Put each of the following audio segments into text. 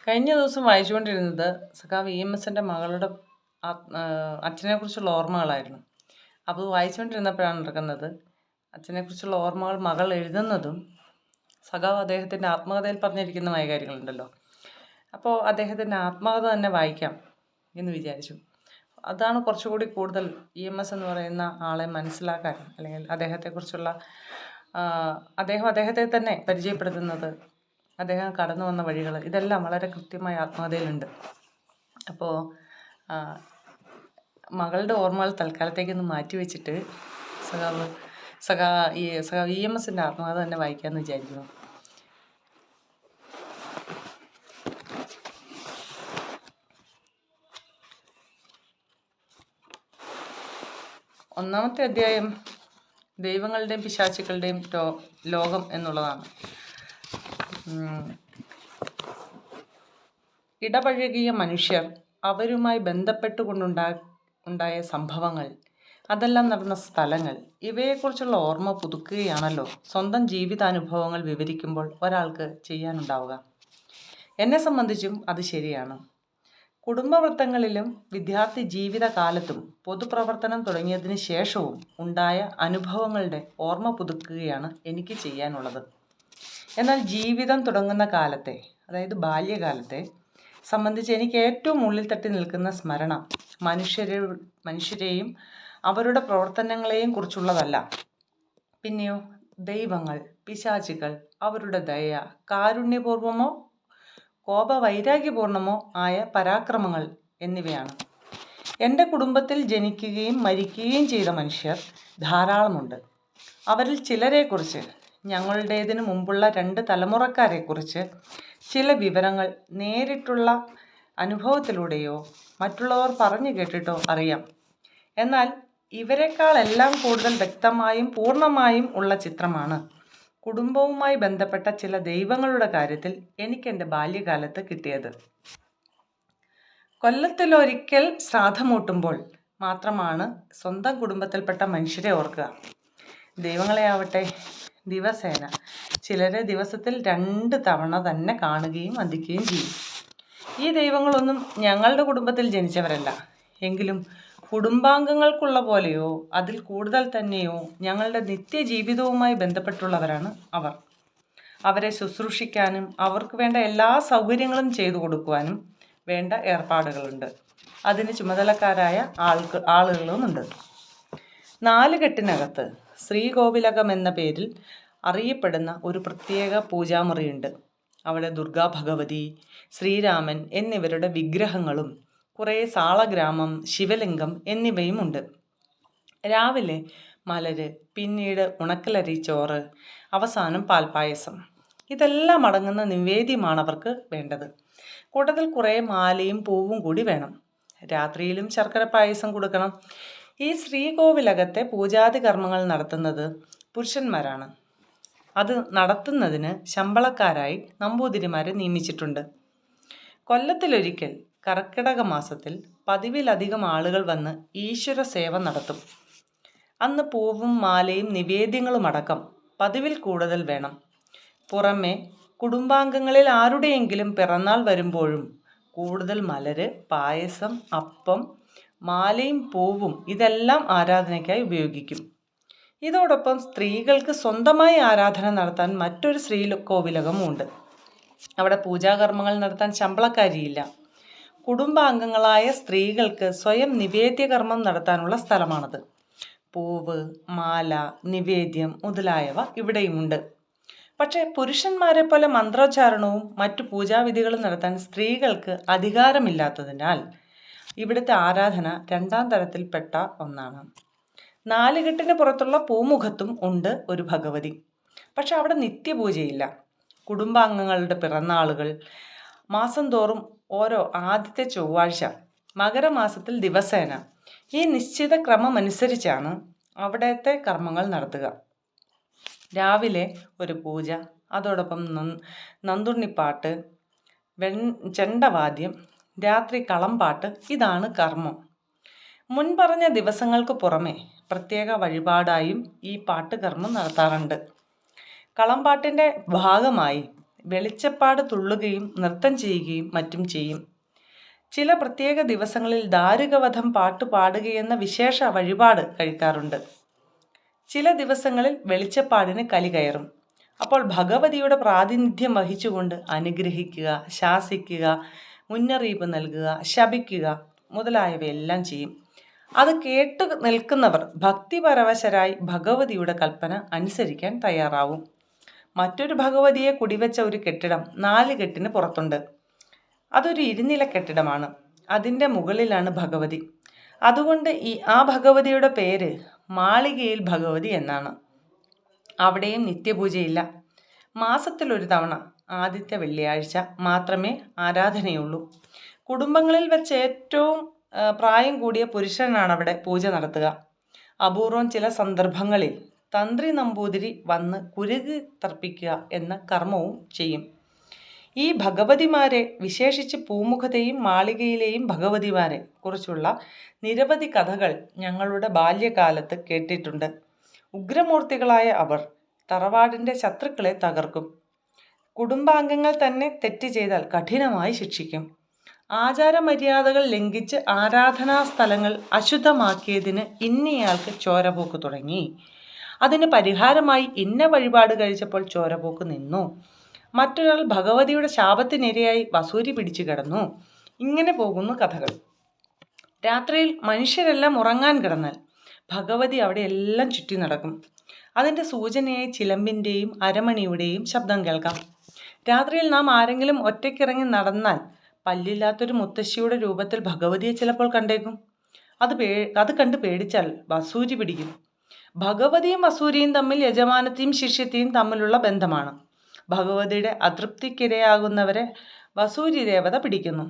കഴിഞ്ഞ ദിവസം വായിച്ചുകൊണ്ടിരുന്നത് സഖാവ് EMSൻ്റെ മകളുടെ അച്ഛനെക്കുറിച്ചുള്ള ഓർമ്മകളായിരുന്നു. അപ്പോൾ വായിച്ചുകൊണ്ടിരുന്നപ്പോഴാണ് നടക്കുന്നത് അച്ഛനെക്കുറിച്ചുള്ള ഓർമ്മകൾ മകൾ എഴുതുന്നതും സഖാവ് അദ്ദേഹത്തിൻ്റെ ആത്മകഥയിൽ പറഞ്ഞിരിക്കുന്നതുമായ കാര്യങ്ങളുണ്ടല്ലോ. അപ്പോൾ അദ്ദേഹത്തിൻ്റെ ആത്മകഥ തന്നെ വായിക്കാം എന്ന് വിചാരിച്ചു. അതാണ് കുറച്ചുകൂടി കൂടുതൽ EMS എന്ന് പറയുന്ന ആളെ മനസ്സിലാക്കാൻ, അല്ലെങ്കിൽ അദ്ദേഹത്തെക്കുറിച്ചുള്ള അദ്ദേഹത്തെ തന്നെ പരിചയപ്പെടുത്തുന്നത്, അദ്ദേഹം കടന്നു വന്ന വഴികൾ, ഇതെല്ലാം വളരെ കൃത്യമായ ആത്മകഥയിലുണ്ട്. അപ്പോൾ മകളുടെ ഓർമ്മകൾ തൽക്കാലത്തേക്കൊന്ന് മാറ്റി വെച്ചിട്ട് സഖാവ് EMSൻ്റെ ആത്മകഥ തന്നെ വായിക്കാമെന്ന് വിചാരിക്കുന്നു. ഒന്നാമത്തെ അധ്യായം ദൈവങ്ങളുടെയും പിശാചുക്കളുടെയും ലോകം എന്നുള്ളതാണ്. ഇടപഴകിയ മനുഷ്യർ, അവരുമായി ബന്ധപ്പെട്ടുകൊണ്ടുണ്ടായ സംഭവങ്ങൾ, അതെല്ലാം നടന്ന സ്ഥലങ്ങൾ, ഇവയെക്കുറിച്ചുള്ള ഓർമ്മ പുതുക്കുകയാണല്ലോ സ്വന്തം ജീവിതാനുഭവങ്ങൾ വിവരിക്കുമ്പോൾ ഒരാൾക്ക് ചെയ്യാനുണ്ടാവുക. എന്നെ സംബന്ധിച്ചും അത് ശരിയാണ്. കുടുംബവൃത്തങ്ങളിലും വിദ്യാർത്ഥി ജീവിതകാലത്തും പൊതുപ്രവർത്തനം തുടങ്ങിയതിന് ശേഷവും ഉണ്ടായ അനുഭവങ്ങളുടെ ഓർമ്മ പുതുക്കുകയാണ് എനിക്ക് ചെയ്യാനുള്ളത്. എന്നാൽ ജീവിതം തുടങ്ങുന്ന കാലത്തെ, അതായത് ബാല്യകാലത്തെ സംബന്ധിച്ച് എനിക്ക് ഏറ്റവും ഉള്ളിൽ തട്ടി നിൽക്കുന്ന സ്മരണ മനുഷ്യരെയും അവരുടെ പ്രവർത്തനങ്ങളെയും കുറിച്ചുള്ളതല്ല. പിന്നെയോ ദൈവങ്ങൾ, പിശാചുകൾ, അവരുടെ ദയ, കാരുണ്യപൂർവമോ കോപവൈരാഗ്യപൂർണമോ ആയ പരാക്രമങ്ങൾ എന്നിവയാണ്. എൻ്റെ കുടുംബത്തിൽ ജനിക്കുകയും മരിക്കുകയും ചെയ്ത മനുഷ്യർ ധാരാളമുണ്ട്. അവരിൽ ചിലരെക്കുറിച്ച്, ഞങ്ങളുടേതിനു മുമ്പുള്ള 2 തലമുറക്കാരെക്കുറിച്ച് ചില വിവരങ്ങൾ നേരിട്ടുള്ള അനുഭവത്തിലൂടെയോ മറ്റുള്ളവർ പറഞ്ഞു കേട്ടിട്ടോ അറിയാം. എന്നാൽ ഇവരെക്കാളെല്ലാം കൂടുതൽ വ്യക്തമായും പൂർണ്ണമായും ഉള്ള ചിത്രമാണ് കുടുംബവുമായി ബന്ധപ്പെട്ട ചില ദൈവങ്ങളുടെ കാര്യത്തിൽ എനിക്കെൻ്റെ ബാല്യകാലത്ത് കിട്ടിയത്. കൊല്ലത്തിലൊരിക്കൽ ശ്രാദ്ധമൂട്ടുമ്പോൾ മാത്രമാണ് സ്വന്തം കുടുംബത്തിൽപ്പെട്ട മനുഷ്യരെ ഓർക്കുക. ദൈവങ്ങളെയാവട്ടെ ദിവസേന, ചിലരെ ദിവസത്തിൽ 2 തവണ തന്നെ കാണുകയും വന്ദിക്കുകയും ചെയ്യും. ഈ ദൈവങ്ങളൊന്നും ഞങ്ങളുടെ കുടുംബത്തിൽ ജനിച്ചവരല്ല. എങ്കിലും കുടുംബാംഗങ്ങൾക്കുള്ള പോലെയോ അതിൽ കൂടുതൽ തന്നെയോ ഞങ്ങളുടെ നിത്യജീവിതവുമായി ബന്ധപ്പെട്ടുള്ളവരാണ് അവർ. അവരെ ശുശ്രൂഷിക്കാനും അവർക്ക് വേണ്ട എല്ലാ സൗകര്യങ്ങളും ചെയ്തു കൊടുക്കുവാനും വേണ്ട ഏർപ്പാടുകളുണ്ട്. അതിന് ചുമതലക്കാരായ ആളുകളുമുണ്ട്. 4 കെട്ടിനകത്ത് ശ്രീകോവിലകം എന്ന പേരിൽ അറിയപ്പെടുന്ന ഒരു പ്രത്യേക പൂജാമുറിയുണ്ട്. അവിടെ ദുർഗാ ഭഗവതി, ശ്രീരാമൻ എന്നിവരുടെ വിഗ്രഹങ്ങളും കുറേ സാളഗ്രാമം, ശിവലിംഗം എന്നിവയുമുണ്ട്. രാവിലെ മലര്, പിന്നീട് ഉണക്കലരി ചോറ്, അവസാനം പാൽപ്പായസം, ഇതെല്ലാം അടങ്ങുന്ന നിവേദ്യമാണ് അവർക്ക് വേണ്ടത്. കൂട്ടത്തിൽ കുറേ മാലയും പൂവും കൂടി വേണം. രാത്രിയിലും ശർക്കര പായസം കൊടുക്കണം. ഈ ശ്രീകോവിലകത്തെ പൂജാതി കർമ്മങ്ങൾ നടത്തുന്നത് പുരുഷന്മാരാണ്. അത് നടത്തുന്നതിന് ശമ്പളക്കാരായി നമ്പൂതിരിമാരെ നിയമിച്ചിട്ടുണ്ട്. കൊല്ലത്തിലൊരിക്കൽ കർക്കിടക മാസത്തിൽ പതിവിലധികം ആളുകൾ വന്ന് ഈശ്വര സേവ നടത്തും. അന്ന് പൂവും മാലയും നിവേദ്യങ്ങളുമടക്കം പതിവിൽ കൂടുതൽ വേണം. പുറമെ കുടുംബാംഗങ്ങളിൽ ആരുടെയെങ്കിലും പിറന്നാൾ വരുമ്പോഴും കൂടുതൽ മലര്, പായസം, അപ്പം, മാലയും പൂവും ഇതെല്ലാം ആരാധനയ്ക്കായി ഉപയോഗിക്കും. ഇതോടൊപ്പം സ്ത്രീകൾക്ക് സ്വന്തമായി ആരാധന നടത്താൻ മറ്റൊരു ശ്രീകോവിലകമുണ്ട്. അവിടെ പൂജാകർമ്മങ്ങൾ നടത്താൻ ശമ്പളക്കാരിയില്ല. കുടുംബാംഗങ്ങളായ സ്ത്രീകൾക്ക് സ്വയം നിവേദ്യകർമ്മം നടത്താനുള്ള സ്ഥലമാണത്. പൂവ്, മാല, നിവേദ്യം മുതലായവ ഇവിടെയുമുണ്ട്. പക്ഷേ പുരുഷന്മാരെ പോലെ മന്ത്രോച്ചാരണവും മറ്റു പൂജാവിധികളും നടത്താൻ സ്ത്രീകൾക്ക് അധികാരമില്ലാത്തതിനാൽ ഇവിടുത്തെ ആരാധന 2ാം തരത്തിൽപ്പെട്ട ഒന്നാണ്. 4 കെട്ടിന് പുറത്തുള്ള പൂമുഖത്തും ഉണ്ട് ഒരു ഭഗവതി. പക്ഷെ അവിടെ നിത്യപൂജയില്ല. കുടുംബാംഗങ്ങളുടെ പിറന്നാളുകൾ, മാസം തോറും ഓരോ ആദ്യത്തെ ചൊവ്വാഴ്ച, മകരമാസത്തിൽ ദിവസേന, ഈ നിശ്ചിത ക്രമമനുസരിച്ചാണ് അവിടത്തെ കർമ്മങ്ങൾ നടത്തുക. രാവിലെ ഒരു പൂജ, അതോടൊപ്പം നന്തുണ്ണിപ്പാട്ട്, ചെണ്ടവാദ്യം, രാത്രി കളംപാട്ട്, ഇതാണ് കർമ്മം. മുൻപറഞ്ഞ ദിവസങ്ങൾക്ക് പുറമെ പ്രത്യേക വഴിപാടായും ഈ പാട്ടുകർമ്മം നടത്താറുണ്ട്. കളംപാട്ടിൻ്റെ ഭാഗമായി വെളിച്ചപ്പാട് തുള്ളുകയും നൃത്തം ചെയ്യുകയും മറ്റും ചെയ്യും. ചില പ്രത്യേക ദിവസങ്ങളിൽ ദാരുകവധം പാട്ട് പാടുകയെന്ന വിശേഷ വഴിപാട് കഴിക്കാറുണ്ട്. ചില ദിവസങ്ങളിൽ വെളിച്ചപ്പാടിന് കലി കയറും. അപ്പോൾ ഭഗവതിയുടെ പ്രാതിനിധ്യം വഹിച്ചുകൊണ്ട് അനുഗ്രഹിക്കുക, ശാസിക്കുക, മുന്നറിയിപ്പ് നൽകുക, ശപിക്കുക മുതലായവയെല്ലാം ചെയ്യും. അത് കേട്ടു നിൽക്കുന്നവർ ഭക്തിപരവശരായി ഭഗവതിയുടെ കൽപ്പന അനുസരിക്കാൻ തയ്യാറാവും. മറ്റൊരു ഭഗവതിയെ കുടിവെച്ച ഒരു കെട്ടിടം 4 കെട്ടിന് പുറത്തുണ്ട്. അതൊരു ഇരുനില കെട്ടിടമാണ്. അതിൻ്റെ മുകളിലാണ് ഭഗവതി. അതുകൊണ്ട് ആ ഭഗവതിയുടെ പേര് മാളികയിൽ ഭഗവതി എന്നാണ്. അവിടെയും നിത്യപൂജയില്ല. മാസത്തിലൊരു തവണ ആദ്യത്തെ വെള്ളിയാഴ്ച മാത്രമേ ആരാധനയുള്ളൂ. കുടുംബങ്ങളിൽ വെച്ച് ഏറ്റവും പ്രായം കൂടിയ പുരുഷനാണ് അവിടെ പൂജ നടത്തുക. അപൂർവം ചില സന്ദർഭങ്ങളിൽ തന്ത്രി നമ്പൂതിരി വന്ന് കുരുതി തർപ്പിക്കുക എന്ന കർമ്മവും ചെയ്യും. ഈ ഭഗവതിമാരെ, വിശേഷിച്ച് പൂമുഖത്തെയും മാളികയിലെയും ഭഗവതിമാരെ കുറിച്ചുള്ള നിരവധി കഥകൾ ഞങ്ങളുടെ ബാല്യകാലത്ത് കേട്ടിട്ടുണ്ട്. ഉഗ്രമൂർത്തികളായ അവർ തറവാടിൻ്റെ ശത്രുക്കളെ തകർക്കും. കുടുംബാംഗങ്ങൾ തന്നെ തെറ്റ് ചെയ്താൽ കഠിനമായി ശിക്ഷിക്കും. ആചാരമര്യാദകൾ ലംഘിച്ച് ആരാധനാ സ്ഥലങ്ങൾ അശുദ്ധമാക്കിയതിന് ഇന്നയാൾക്ക് ചോരപോക്ക് തുടങ്ങി. അതിന് പരിഹാരമായി ഇന്ന വഴിപാട് കഴിച്ചപ്പോൾ ചോരപോക്ക് നിന്നു. മറ്റൊരാൾ ഭഗവതിയുടെ ശാപത്തിനിരയായി വസൂരി പിടിച്ചു കിടന്നു. ഇങ്ങനെ പോകുന്നു കഥകൾ. രാത്രിയിൽ മനുഷ്യരെല്ലാം ഉറങ്ങാൻ കിടന്നാൽ ഭഗവതി അവിടെ എല്ലാം ചുറ്റി നടക്കും. അതിൻ്റെ സൂചനയായി ചിലമ്പിൻ്റെയും അരമണിയുടെയും ശബ്ദം കേൾക്കാം. രാത്രിയിൽ നാം ആരെങ്കിലും ഒറ്റയ്ക്കിറങ്ങി നടന്നാൽ പല്ലില്ലാത്തൊരു മുത്തശ്ശിയുടെ രൂപത്തിൽ ഭഗവതിയെ ചിലപ്പോൾ കണ്ടേക്കും. അത് കണ്ട് പേടിച്ചാൽ വസൂരി പിടിക്കും. ഭഗവതിയും വസൂരിയും തമ്മിൽ യജമാനത്തെയും ശിഷ്യത്തെയും തമ്മിലുള്ള ബന്ധമാണ്. ഭഗവതിയുടെ അതൃപ്തിക്കിരയാകുന്നവരെ വസൂരി ദേവത പിടിക്കുന്നു.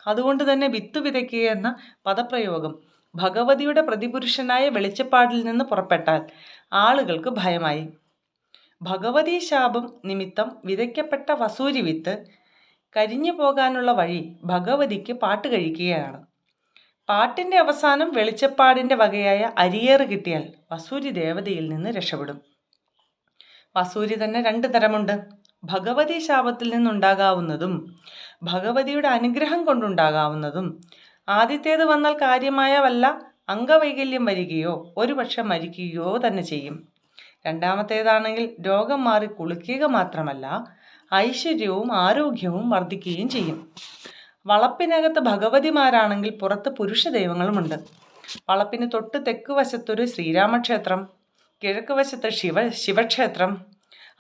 അതുകൊണ്ട് തന്നെ വിത്ത് വിതയ്ക്കുക എന്ന പദപ്രയോഗം ഭഗവതിയുടെ പ്രതിപുരുഷനായ വെളിച്ചപ്പാടിൽ നിന്ന് പുറപ്പെട്ടാൽ ആളുകൾക്ക് ഭയമായി. ഭഗവതീ ശാപം നിമിത്തം വിതയ്ക്കപ്പെട്ട വസൂരി വിത്ത് കരിഞ്ഞു പോകാനുള്ള വഴി ഭഗവതിക്ക് പാട്ട് കഴിക്കുകയാണ്. പാട്ടിൻ്റെ അവസാനം വെളിച്ചപ്പാടിൻ്റെ വകയായ അരിയേറ് കിട്ടിയാൽ വസൂരി ദേവതയിൽ നിന്ന് രക്ഷപ്പെടും. വസൂരി തന്നെ 2 തരമുണ്ട്. ഭഗവതി ശാപത്തിൽ നിന്നുണ്ടാകാവുന്നതും ഭഗവതിയുടെ അനുഗ്രഹം കൊണ്ടുണ്ടാകാവുന്നതും. ആദ്യത്തേത് വന്നാൽ കാര്യമായ വല്ല അംഗവൈകല്യം വരികയോ ഒരുപക്ഷെ മരിക്കുകയോ തന്നെ ചെയ്യും. രണ്ടാമത്തേതാണെങ്കിൽ രോഗം മാറി കുളിക്കുക മാത്രമല്ല ഐശ്വര്യവും ആരോഗ്യവും വർദ്ധിക്കുകയും ചെയ്യും. വളപ്പിനകത്ത് ഭഗവതിമാരാണെങ്കിൽ പുറത്ത് പുരുഷ ദൈവങ്ങളുമുണ്ട്. വളപ്പിന് തൊട്ട് തെക്ക് വശത്തൊരു ശ്രീരാമക്ഷേത്രം, കിഴക്ക് വശത്ത് ശിവക്ഷേത്രം,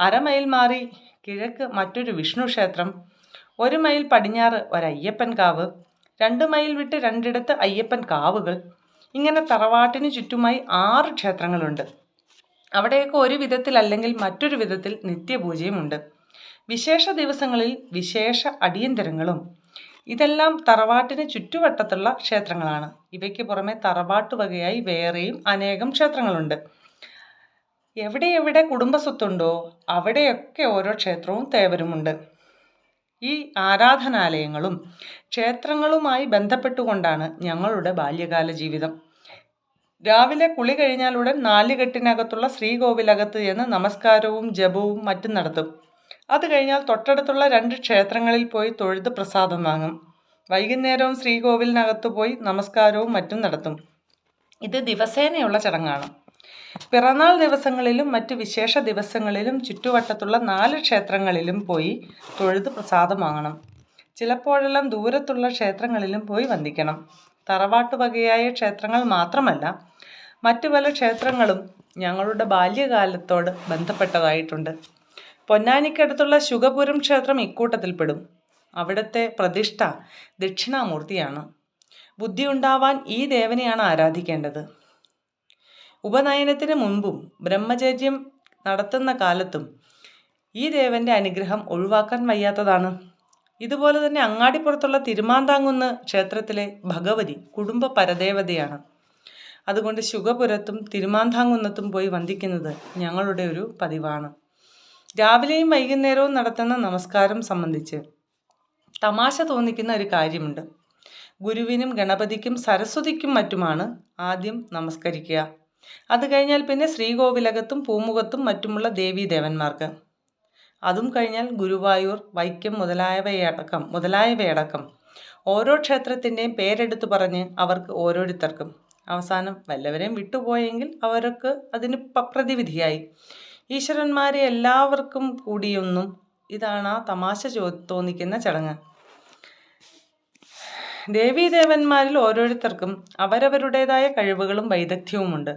അരമൈൽ മാറി കിഴക്ക് മറ്റൊരു വിഷ്ണു ക്ഷേത്രം, 1 മൈൽ പടിഞ്ഞാറ് ഒരയ്യപ്പൻ കാവ്, 2 മൈൽ വിട്ട് 2 അയ്യപ്പൻ കാവുകൾ. ഇങ്ങനെ തറവാട്ടിന് ചുറ്റുമായി 6 ക്ഷേത്രങ്ങളുണ്ട്. അവിടെയൊക്കെ ഒരു വിധത്തിൽ അല്ലെങ്കിൽ മറ്റൊരു വിധത്തിൽ നിത്യപൂജയുമുണ്ട്. വിശേഷ ദിവസങ്ങളിൽ വിശേഷ അടിയന്തരങ്ങളും. ഇതെല്ലാം തറവാട്ടിന് ചുറ്റുവട്ടത്തുള്ള ക്ഷേത്രങ്ങളാണ്. ഇവയ്ക്ക് പുറമെ തറവാട്ട് വകയായി വേറെയും അനേകം ക്ഷേത്രങ്ങളുണ്ട്. എവിടെ കുടുംബസ്വത്തുണ്ടോ അവിടെയൊക്കെ ഓരോ ക്ഷേത്രവും തേവരുമുണ്ട്. ഈ ആരാധനാലയങ്ങളും ക്ഷേത്രങ്ങളുമായി ബന്ധപ്പെട്ടുകൊണ്ടാണ് ഞങ്ങളുടെ ബാല്യകാല ജീവിതം. രാവിലെ കുളി കഴിഞ്ഞാലുടൻ 4 കെട്ടിനകത്തുള്ള ശ്രീകോവിലകത്ത് എന്ന് നമസ്കാരവും ജപവും മറ്റും നടത്തും. അത് കഴിഞ്ഞാൽ തൊട്ടടുത്തുള്ള 2 ക്ഷേത്രങ്ങളിൽ പോയി തൊഴുത് പ്രസാദം വാങ്ങും. വൈകുന്നേരവും ശ്രീകോവിലിനകത്ത് പോയി നമസ്കാരവും മറ്റും നടത്തും. ഇത് ദിവസേനയുള്ള ചടങ്ങാണ്. പിറന്നാൾ ദിവസങ്ങളിലും മറ്റ് വിശേഷ ദിവസങ്ങളിലും ചുറ്റുവട്ടത്തുള്ള 4 ക്ഷേത്രങ്ങളിലും പോയി തൊഴുത് പ്രസാദം വാങ്ങണം. ചിലപ്പോഴെല്ലാം ദൂരത്തുള്ള ക്ഷേത്രങ്ങളിലും പോയി വന്ദിക്കണം. തറവാട്ട് വകയായ ക്ഷേത്രങ്ങൾ മാത്രമല്ല, മറ്റു പല ക്ഷേത്രങ്ങളും ഞങ്ങളുടെ ബാല്യകാലത്തോട് ബന്ധപ്പെട്ടതായിട്ടുണ്ട്. പൊന്നാനിക്കടുത്തുള്ള ശുഗപുരം ക്ഷേത്രം ഇക്കൂട്ടത്തിൽപ്പെടും. അവിടുത്തെ പ്രതിഷ്ഠ ദക്ഷിണാമൂർത്തിയാണ്. ബുദ്ധിയുണ്ടാവാൻ ഈ ദേവനെയാണ് ആരാധിക്കേണ്ടത്. ഉപനയനത്തിന് മുൻപും ബ്രഹ്മചര്യം നടത്തുന്ന കാലത്തും ഈ ദേവൻ്റെ അനുഗ്രഹം ഒഴിവാക്കാൻ വയ്യാത്തതാണ്. ഇതുപോലെ തന്നെ അങ്ങാടിപ്പുറത്തുള്ള തിരുമാന്താംകുന്ന് ക്ഷേത്രത്തിലെ ഭഗവതി കുടുംബ പരദേവതയാണ്. അതുകൊണ്ട് ശുഗപുരത്തും തിരുമാന്താംകുന്നത്തും പോയി വന്ദിക്കുന്നത് ഞങ്ങളുടെ ഒരു പതിവാണ്. രാവിലെയും വൈകുന്നേരവും നടത്തുന്ന നമസ്കാരം സംബന്ധിച്ച് തമാശ തോന്നിക്കുന്ന ഒരു കാര്യമുണ്ട്. ഗുരുവിനും ഗണപതിക്കും സരസ്വതിക്കും മറ്റുമാണ് ആദ്യം നമസ്കരിക്കുക. അത് കഴിഞ്ഞാൽ പിന്നെ ശ്രീകോവിലകത്തും പൂമുഖത്തും മറ്റുമുള്ള ദേവീദേവന്മാർക്ക്. അതും കഴിഞ്ഞാൽ ഗുരുവായൂർ, വൈക്കം മുതലായവയടക്കം ഓരോ ക്ഷേത്രത്തിൻ്റെയും പേരെടുത്തു പറഞ്ഞ് അവർക്ക് ഓരോരുത്തർക്കും അവസാനം വല്ലവരെയും വിട്ടുപോയെങ്കിൽ അവർക്ക് അതിന് പ്രതിവിധിയായി. ഈശ്വരന്മാരെ എല്ലാവർക്കും കൂടിയൊന്നും. ഇതാണ് ആ തമാശ തോന്നിക്കുന്ന ചടങ്ങ്. ദേവീദേവന്മാരിൽ ഓരോരുത്തർക്കും അവരവരുടേതായ കഴിവുകളും വൈദഗ്ധ്യവുമുണ്ട്.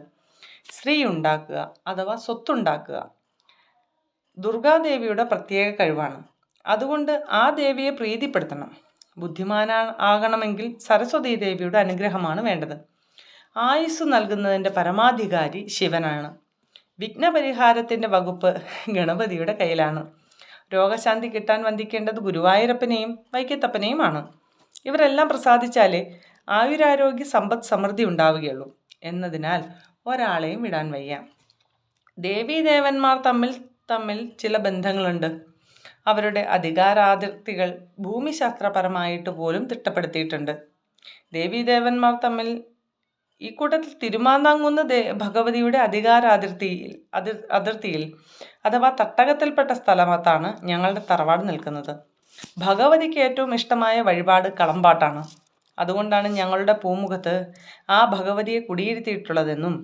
സ്ത്രീ ഉണ്ടാക്കുക അഥവാ സ്വത്തുണ്ടാക്കുക ദുർഗാദേവിയുടെ പ്രത്യേക കഴിവാണ്. അതുകൊണ്ട് ആ ദേവിയെ പ്രീതിപ്പെടുത്തണം. ബുദ്ധിമാനാകണമെങ്കിൽ സരസ്വതീ ദേവിയുടെ അനുഗ്രഹമാണ് വേണ്ടത്. ആയുസ് നൽകുന്നതിൻ്റെ പരമാധികാരി ശിവനാണ്. വിഘ്നപരിഹാരത്തിൻ്റെ വകുപ്പ് ഗണപതിയുടെ കയ്യിലാണ്. രോഗശാന്തി കിട്ടാൻ വന്ദിക്കേണ്ടത് ഗുരുവായൂരപ്പനെയും വൈക്കത്തപ്പനെയുമാണ്. ഇവരെല്ലാം പ്രസാദിച്ചാലേ ആയുരാരോഗ്യ സമ്പദ് സമൃദ്ധി ഉണ്ടാവുകയുള്ളൂ. എന്നതിനാൽ ഒരാളെയും വിടാൻ വയ്യ. ദേവീദേവന്മാർ തമ്മിൽ ചില ബന്ധങ്ങളുണ്ട്. അവരുടെ അധികാരാതിർത്തികൾ ഭൂമിശാസ്ത്രപരമായിട്ട് പോലും തിട്ടപ്പെടുത്തിയിട്ടുണ്ട്. ദേവീദേവന്മാർ തമ്മിൽ ഈ കൂട്ടത്തിൽ തിരുമാന്താംകുന്ന് ഭഗവതിയുടെ അതിർത്തിയിൽ അഥവാ തട്ടകത്തിൽപ്പെട്ട സ്ഥലത്താണ് ഞങ്ങളുടെ തറവാട് നിൽക്കുന്നത്. ഭഗവതിക്ക് ഏറ്റവും ഇഷ്ടമായ വഴിപാട് കളമ്പാട്ടാണ്. അതുകൊണ്ടാണ് ഞങ്ങളുടെ പൂമുഖത്ത് ആ ഭഗവതിയെ കുടിയിരുത്തിയിട്ടുള്ളതെന്നും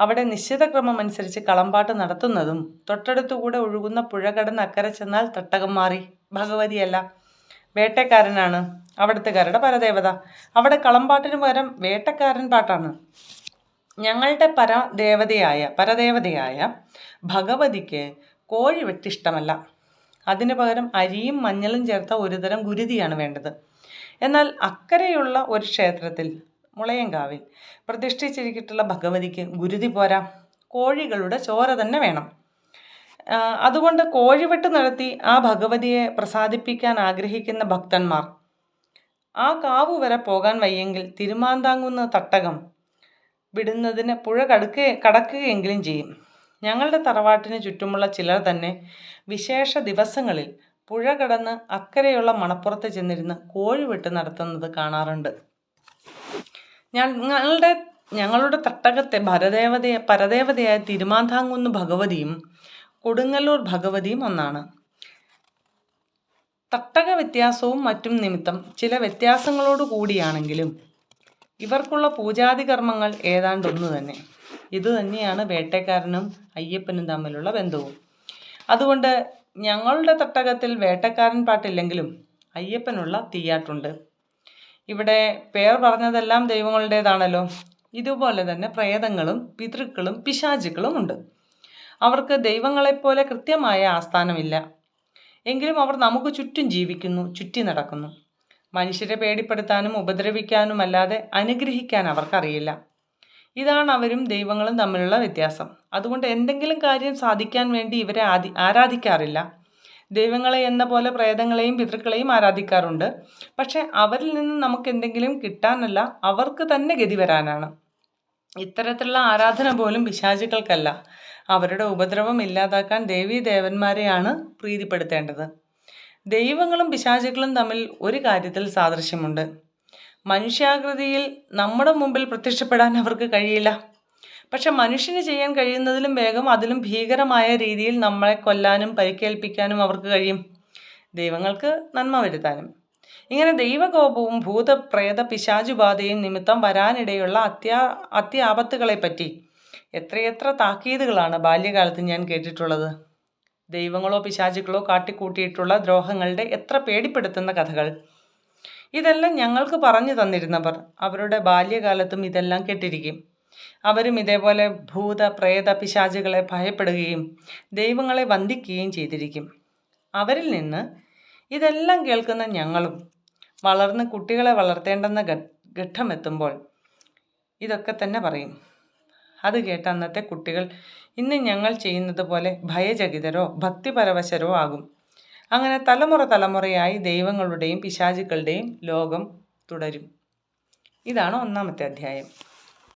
അവിടെ നിശ്ചിത ക്രമം അനുസരിച്ച് കളമ്പാട്ട് നടത്തുന്നതും തൊട്ടടുത്തുകൂടെ ഒഴുകുന്ന പുഴ കടന്ന് അക്കരെ ചെന്നാൽ തട്ടകം മാറി ഭഗവതിയല്ല, വേട്ടക്കാരനാണ് അവിടുത്തുകാരുടെ പരദേവത. അവിടെ കളമ്പാട്ടിന് പകരം വേട്ടക്കാരൻ പാട്ടാണ്. ഞങ്ങളുടെ പരദേവതയായ ഭഗവതിക്ക് കോഴി വെട്ടിഷ്ടമല്ല. അതിനു പകരം അരിയും മഞ്ഞളും ചേർത്ത ഒരുതരം ഗുരുതിയാണ് വേണ്ടത്. എന്നാൽ അക്കരെയുള്ള ഒരു ക്ഷേത്രത്തിൽ മുളയങ്കാവിൽ പ്രതിഷ്ഠിച്ചിരിച്ചിട്ടുള്ള ഭഗവതിക്ക് ഗുരുതി പോരാ, കോഴികളുടെ ചോര തന്നെ വേണം. അതുകൊണ്ട് കോഴിവെട്ട് നടത്തി ആ ഭഗവതിയെ പ്രസാദിപ്പിക്കാൻ ആഗ്രഹിക്കുന്ന ഭക്തന്മാർ ആ കാവു വരെ പോകാൻ വയ്യെങ്കിൽ തിരുമാന്താംകുന്ന് തട്ടകം വിടുന്നതിന് പുഴ കടക്കുകയെങ്കിലും ചെയ്യും. ഞങ്ങളുടെ തറവാട്ടിന് ചുറ്റുമുള്ള ചിലർ തന്നെ വിശേഷ ദിവസങ്ങളിൽ പുഴ കടന്ന് അക്കരെയുള്ള മണപ്പുറത്ത് ചെന്നിരുന്ന് കോഴിവെട്ട് നടത്തുന്നത് കാണാറുണ്ട്. ഞങ്ങളുടെ തട്ടകത്തെ പരദേവതയായ തിരുമാന്താംകുന്ന് ഭഗവതിയും കൊടുങ്ങല്ലൂർ ഭഗവതിയും ഒന്നാണ്. തട്ടക വ്യത്യാസവും മറ്റും നിമിത്തം ചില വ്യത്യാസങ്ങളോട് കൂടിയാണെങ്കിലും ഇവർക്കുള്ള പൂജാതി കർമ്മങ്ങൾ ഏതാണ്ട് ഒന്നു തന്നെ. ഇതുതന്നെയാണ് വേട്ടക്കാരനും അയ്യപ്പനും തമ്മിലുള്ള ബന്ധവും. അതുകൊണ്ട് ഞങ്ങളുടെ തട്ടകത്തിൽ വേട്ടക്കാരൻ പാട്ടില്ലെങ്കിലും അയ്യപ്പനുള്ള തീയാട്ടുണ്ട്. ഇവിടെ പേർ പറഞ്ഞതെല്ലാം ദൈവങ്ങളുടേതാണല്ലോ. ഇതുപോലെ തന്നെ പ്രേതങ്ങളും പിതൃക്കളും പിശാചുക്കളും ഉണ്ട്. അവർക്ക് ദൈവങ്ങളെപ്പോലെ കൃത്യമായ ആസ്ഥാനമില്ല. എങ്കിലും അവർ നമുക്ക് ചുറ്റും ജീവിക്കുന്നു, ചുറ്റി നടക്കുന്നു. മനുഷ്യരെ പേടിപ്പെടുത്താനും ഉപദ്രവിക്കാനുമല്ലാതെ അനുഗ്രഹിക്കാൻ അവർക്കറിയില്ല. ഇതാണ് അവരും ദൈവങ്ങളും തമ്മിലുള്ള വ്യത്യാസം. അതുകൊണ്ട് എന്തെങ്കിലും കാര്യം സാധിക്കാൻ വേണ്ടി ഇവരെ ആരാധിക്കാറില്ല. ദൈവങ്ങളെ എന്ന പോലെ പ്രേതങ്ങളെയും പിതൃക്കളെയും ആരാധിക്കാറുണ്ട്. പക്ഷെ അവരിൽ നിന്ന് നമുക്ക് എന്തെങ്കിലും കിട്ടാനല്ല, അവർക്ക് തന്നെ ഗതി വരാനാണ്. ഇത്തരത്തിലുള്ള ആരാധന പോലും പിശാചുക്കൾക്കല്ല. അവരുടെ ഉപദ്രവം ഇല്ലാതാക്കാൻ ദേവീദേവന്മാരെയാണ് പ്രീതിപ്പെടുത്തേണ്ടത്. ദൈവങ്ങളും പിശാചുക്കളും തമ്മിൽ ഒരു കാര്യത്തിൽ സാദൃശ്യമുണ്ട്. മനുഷ്യാകൃതിയിൽ നമ്മുടെ മുമ്പിൽ പ്രത്യക്ഷപ്പെടാൻ അവർക്ക് കഴിയില്ല. പക്ഷെ മനുഷ്യന് ചെയ്യാൻ കഴിയുന്നതിലും വേഗം അതിലും ഭീകരമായ രീതിയിൽ നമ്മളെ കൊല്ലാനും പരിക്കേൽപ്പിക്കാനും അവർക്ക് കഴിയും. ദൈവങ്ങൾക്ക് നന്മ വരുത്താനും. ഇങ്ങനെ ദൈവകോപവും ഭൂതപ്രേത പിശാചുബാധയും നിമിത്തം വരാനിടയുള്ള അത്യാപത്തുകളെപ്പറ്റി എത്രയെത്ര താക്കീതുകളാണ് ബാല്യകാലത്ത് ഞാൻ കേട്ടിട്ടുള്ളത്. ദൈവങ്ങളോ പിശാചുക്കളോ കാട്ടിക്കൂട്ടിയിട്ടുള്ള ദ്രോഹങ്ങളുടെ എത്ര പേടിപ്പെടുത്തുന്ന കഥകൾ. ഇതെല്ലാം ഞങ്ങൾക്ക് പറഞ്ഞു തന്നിരുന്നവർ അവരുടെ ബാല്യകാലത്തും ഇതെല്ലാം കേട്ടിരിക്കും. അവരും ഇതേപോലെ ഭൂത പ്രേത പിശാചുകളെ ഭയപ്പെടുകയും ദൈവങ്ങളെ വന്ദിക്കുകയും ചെയ്തിരിക്കും. അവരിൽ നിന്ന് ഇതെല്ലാം കേൾക്കുന്ന ഞങ്ങളും വളർന്ന് കുട്ടികളെ വളർത്തേണ്ടെന്ന ഘട്ടമെത്തുമ്പോൾ ഇതൊക്കെ തന്നെ പറയും. അത് കേട്ട അന്നത്തെ കുട്ടികൾ ഇന്ന് ഞങ്ങൾ ചെയ്യുന്നത് പോലെ ഭയചകിതരോ ഭക്തിപരവശരോ ആകും. അങ്ങനെ തലമുറയായി ദൈവങ്ങളുടെയും പിശാചുക്കളുടെയും ലോകം തുടരും. ഇതാണ് 1-ാമത്തെ അധ്യായം.